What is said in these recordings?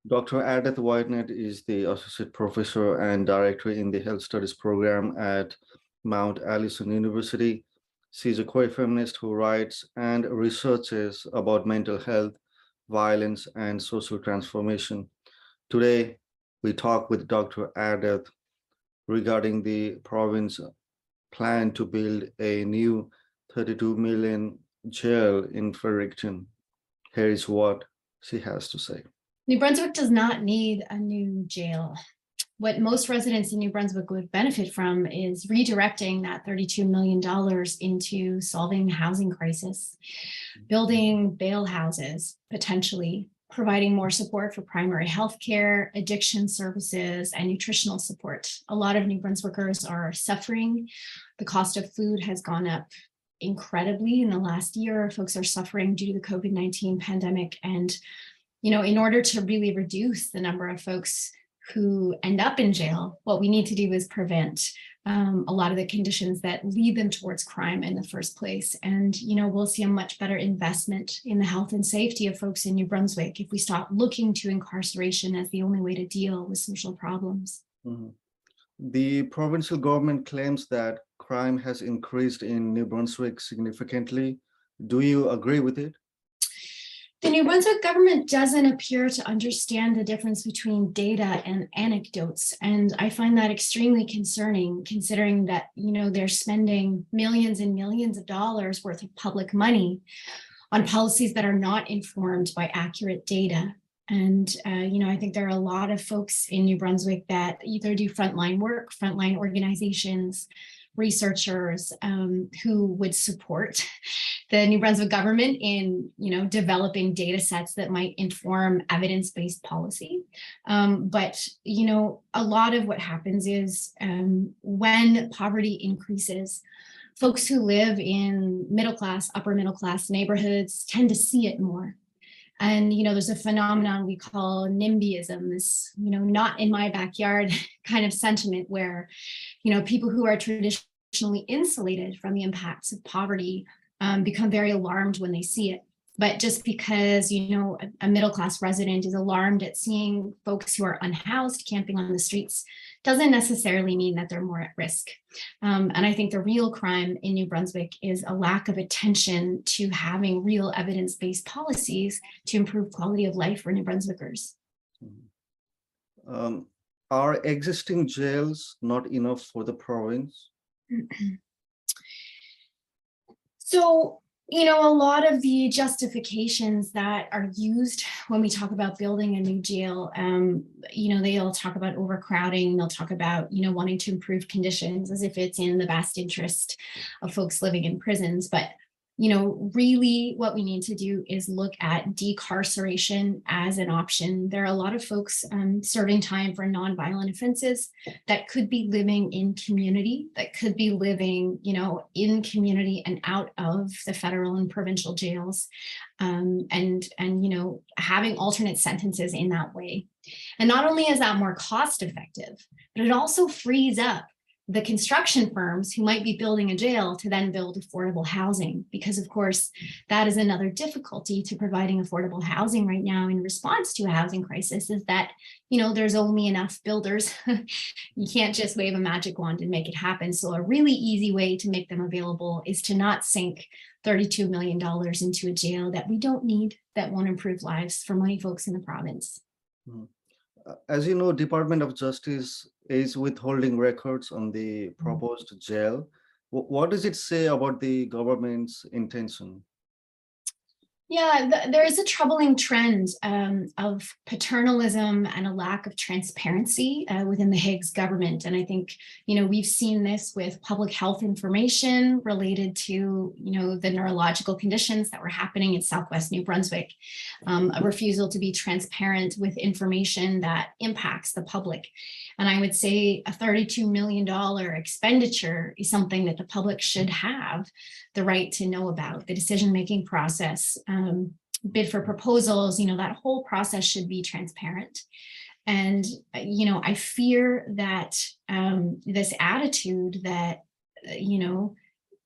Dr. Ardath Whynacht is the Associate Professor and Director in the Health Studies program at Mount Allison University. She's a queer feminist who writes and researches about mental health, violence, and social transformation. Today, we talk with Dr. Ardath regarding the province plan to build a new 32 million jail in Fredericton. Here is what she has to say. New Brunswick does not need a new jail. What most residents in New Brunswick would benefit from is redirecting that $32 million into solving the housing crisis, building bail houses, potentially providing more support for primary health care, addiction services, and nutritional support. A lot of New Brunswickers are suffering. The cost of food has gone up incredibly in the last year. Folks are suffering due to the COVID-19 pandemic. And in order to really reduce the number of folks who end up in jail, what we need to do is prevent a lot of the conditions that lead them towards crime in the first place. And, we'll see a much better investment in the health and safety of folks in New Brunswick if we stop looking to incarceration as the only way to deal with social problems. Mm-hmm. The provincial government claims that crime has increased in New Brunswick significantly. Do you agree with it? The New Brunswick government doesn't appear to understand the difference between data and anecdotes. And I find that extremely concerning, considering that, they're spending millions and millions of dollars worth of public money on policies that are not informed by accurate data. And, I think there are a lot of folks in New Brunswick that either do frontline work, frontline organizations, researchers who would support the New Brunswick government in, developing data sets that might inform evidence-based policy. But a lot of what happens is when poverty increases, folks who live in middle class, upper middle class neighborhoods tend to see it more. And, there's a phenomenon we call NIMBYism, this, not in my backyard kind of sentiment where, people who are traditionally insulated from the impacts of poverty become very alarmed when they see it. But just because, a middle-class resident is alarmed at seeing folks who are unhoused camping on the streets doesn't necessarily mean that they're more at risk. And I think the real crime in New Brunswick is a lack of attention to having real evidence-based policies to improve quality of life for New Brunswickers. Are existing jails not enough for the province? So, a lot of the justifications that are used when we talk about building a new jail, they'll talk about overcrowding, they'll talk about, wanting to improve conditions as if it's in the best interest of folks living in prisons. But really what we need to do is look at decarceration as an option. There are a lot of folks serving time for nonviolent offenses that could be living in community, that could be living, in community and out of the federal and provincial jails, and having alternate sentences in that way. And not only is that more cost effective, but it also frees up the construction firms who might be building a jail to then build affordable housing, because of course that is another difficulty to providing affordable housing right now in response to a housing crisis, is that there's only enough builders. You can't just wave a magic wand and make it happen. So a really easy way to make them available is to not sink $32 million into a jail that we don't need, that won't improve lives for many folks in the province. As you know, Department of Justice is withholding records on the proposed jail. What does it say about the government's intention? Yeah, there is a troubling trend of paternalism and a lack of transparency within the Higgs government. And I think, we've seen this with public health information related to, the neurological conditions that were happening in Southwest New Brunswick, a refusal to be transparent with information that impacts the public. And I would say a $32 million expenditure is something that the public should have the right to know about. The decision-making process, bid for proposals, that whole process should be transparent. And, I fear that this attitude that,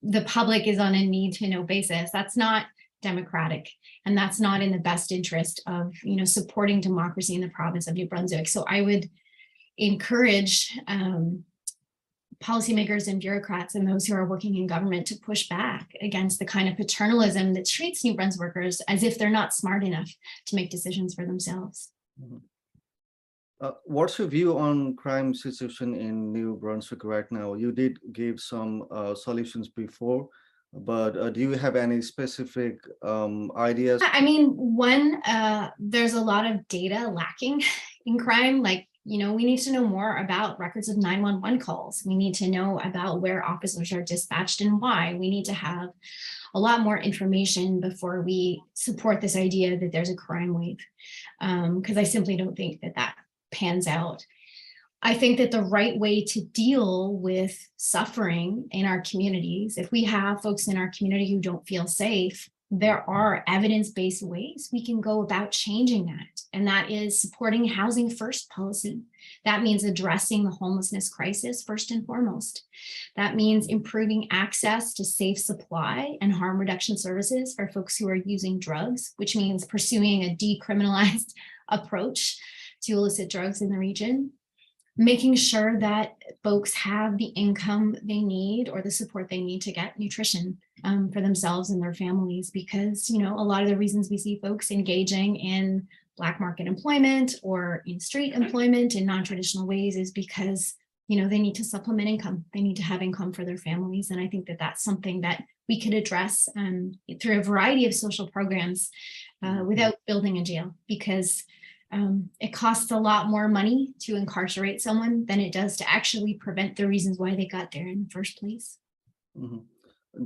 the public is on a need to know basis, that's not democratic, and that's not in the best interest of, supporting democracy in the province of New Brunswick. So I would encourage policymakers and bureaucrats and those who are working in government to push back against the kind of paternalism that treats New Brunswickers as if they're not smart enough to make decisions for themselves. What's your view on crime situation in New Brunswick right now? You did give some solutions before, but do you have any specific ideas? I mean, one, there's a lot of data lacking in crime. Like, we need to know more about records of 911 calls. We need to know about where officers are dispatched and why. We need to have a lot more information before we support this idea that there's a crime wave, because I simply don't think that that pans out. I think that the right way to deal with suffering in our communities, if we have folks in our community who don't feel safe, there are evidence-based ways we can go about changing that. And that is supporting housing first policy. That means addressing the homelessness crisis first and foremost. That means improving access to safe supply and harm reduction services for folks who are using drugs, which means pursuing a decriminalized approach to illicit drugs in the region. Making sure that folks have the income they need or the support they need to get nutrition for themselves and their families, because a lot of the reasons we see folks engaging in black market employment or in street employment in non-traditional ways is because they need to supplement income. They need to have income for their families, and I think that that's something that we could address through a variety of social programs without building a jail, because it costs a lot more money to incarcerate someone than it does to actually prevent the reasons why they got there in the first place. Mm-hmm.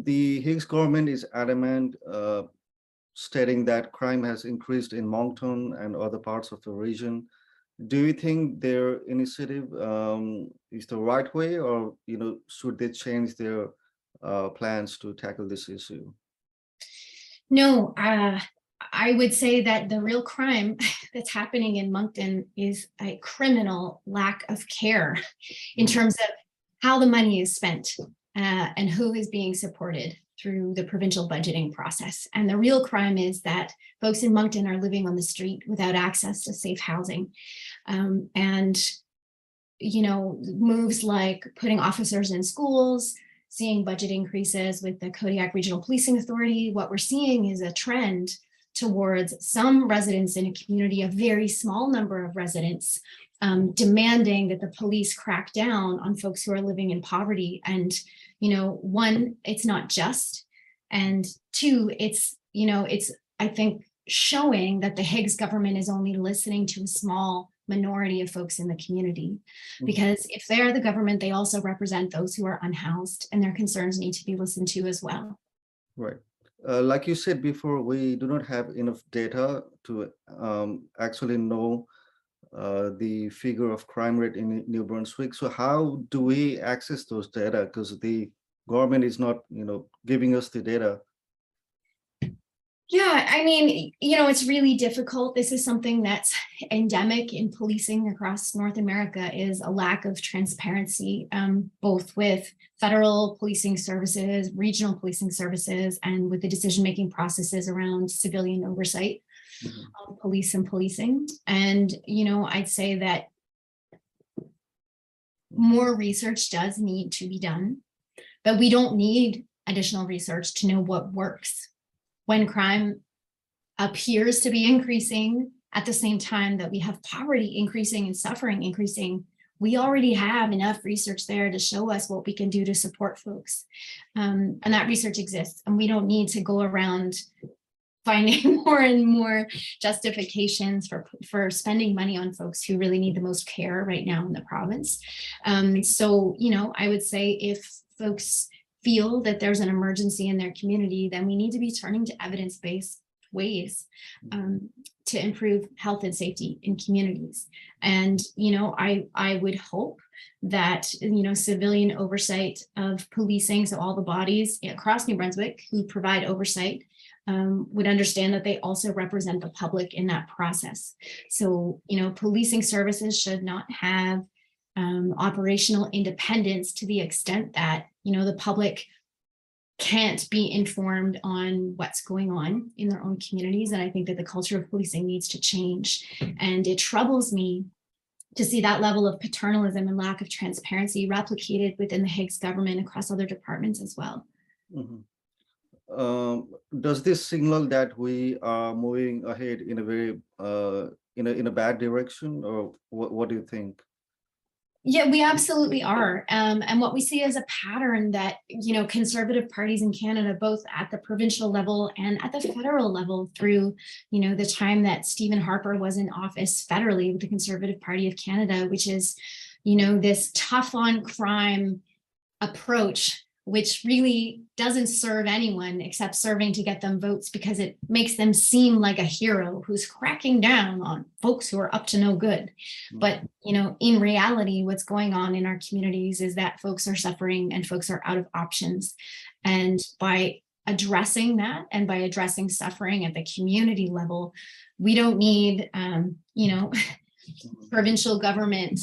The Higgs government is adamant, stating that crime has increased in Moncton and other parts of the region. Do you think their initiative is the right way, or should they change their plans to tackle this issue? No, I would say that the real crime that's happening in Moncton is a criminal lack of care in terms of how the money is spent and who is being supported through the provincial budgeting process. And the real crime is that folks in Moncton are living on the street without access to safe housing. Moves like putting officers in schools, seeing budget increases with the Kodiak Regional Policing Authority, what we're seeing is a trend towards some residents in a community, a very small number of residents, demanding that the police crack down on folks who are living in poverty. And, one, it's not just, and two, it's I think showing that the Higgs government is only listening to a small minority of folks in the community, because if they are the government, they also represent those who are unhoused, and their concerns need to be listened to as well. Right. Like you said before, we do not have enough data to actually know the figure of crime rate in New Brunswick. So how do we access those data? Because the government is not, giving us the data. Yeah, I mean, it's really difficult. This is something that's endemic in policing across North America, is a lack of transparency, both with federal policing services, regional policing services, and with the decision-making processes around civilian oversight of police and policing. And, I'd say that more research does need to be done, but we don't need additional research to know what works. When crime appears to be increasing at the same time that we have poverty increasing and suffering increasing, we already have enough research there to show us what we can do to support folks. And that research exists, and we don't need to go around finding more and more justifications for spending money on folks who really need the most care right now in the province. So, I would say if folks feel that there's an emergency in their community, then we need to be turning to evidence-based ways to improve health and safety in communities. And, I would hope that, civilian oversight of policing, so all the bodies across New Brunswick who provide oversight, would understand that they also represent the public in that process. So, policing services should not have operational independence to the extent that, the public can't be informed on what's going on in their own communities. And I think that the culture of policing needs to change. And it troubles me to see that level of paternalism and lack of transparency replicated within the Higgs government across other departments as well. Mhm. Does this signal that we are moving ahead in a very in a bad direction, or what do you think? Yeah, we absolutely are. And what we see is a pattern that, conservative parties in Canada, both at the provincial level and at the federal level through, the time that Stephen Harper was in office federally with the Conservative Party of Canada, which is, this tough on crime approach, which really doesn't serve anyone except serving to get them votes because it makes them seem like a hero who's cracking down on folks who are up to no good. But, in reality, what's going on in our communities is that folks are suffering and folks are out of options. And by addressing that and by addressing suffering at the community level, we don't need, provincial government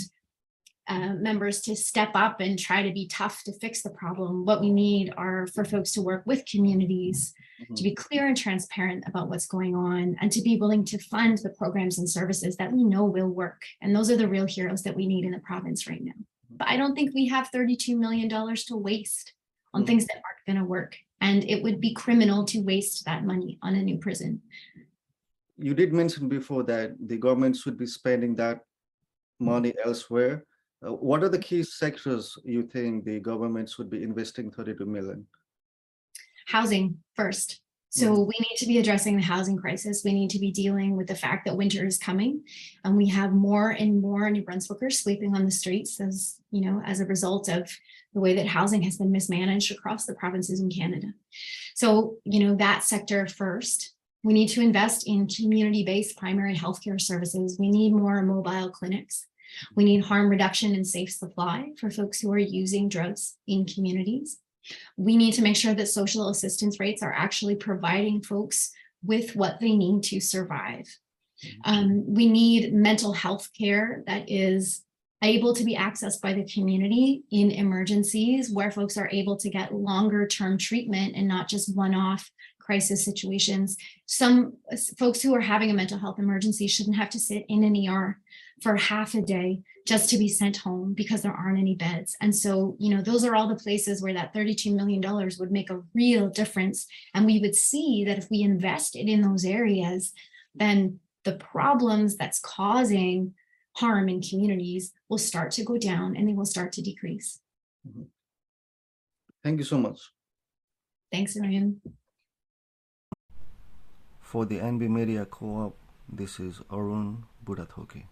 members to step up and try to be tough to fix the problem. What we need are for folks to work with communities, to be clear and transparent about what's going on, and to be willing to fund the programs and services that we know will work. And those are the real heroes that we need in the province right now. But I don't think we have $32 million to waste on things that aren't going to work. And it would be criminal to waste that money on a new prison. You did mention before that the government should be spending that money elsewhere. What are the key sectors you think the government should be investing 32 million? Housing first. So we need to be addressing the housing crisis. We need to be dealing with the fact that winter is coming, and we have more and more New Brunswickers sleeping on the streets as a result of the way that housing has been mismanaged across the provinces in Canada. So, that sector first. We need to invest in community-based primary healthcare services. We need more mobile clinics. We need harm reduction and safe supply for folks who are using drugs in communities. We need to make sure that social assistance rates are actually providing folks with what they need to survive. We need mental health care that is able to be accessed by the community in emergencies, where folks are able to get longer term treatment and not just one-off crisis situations. Some folks who are having a mental health emergency shouldn't have to sit in an ER for half a day just to be sent home because there aren't any beds. And so, those are all the places where that $32 million would make a real difference. And we would see that if we invested in those areas, then the problems that's causing harm in communities will start to go down and they will start to decrease. Thank you so much. Thanks, Ryan. For the NB Media Co-op, this is Arun Budathoki.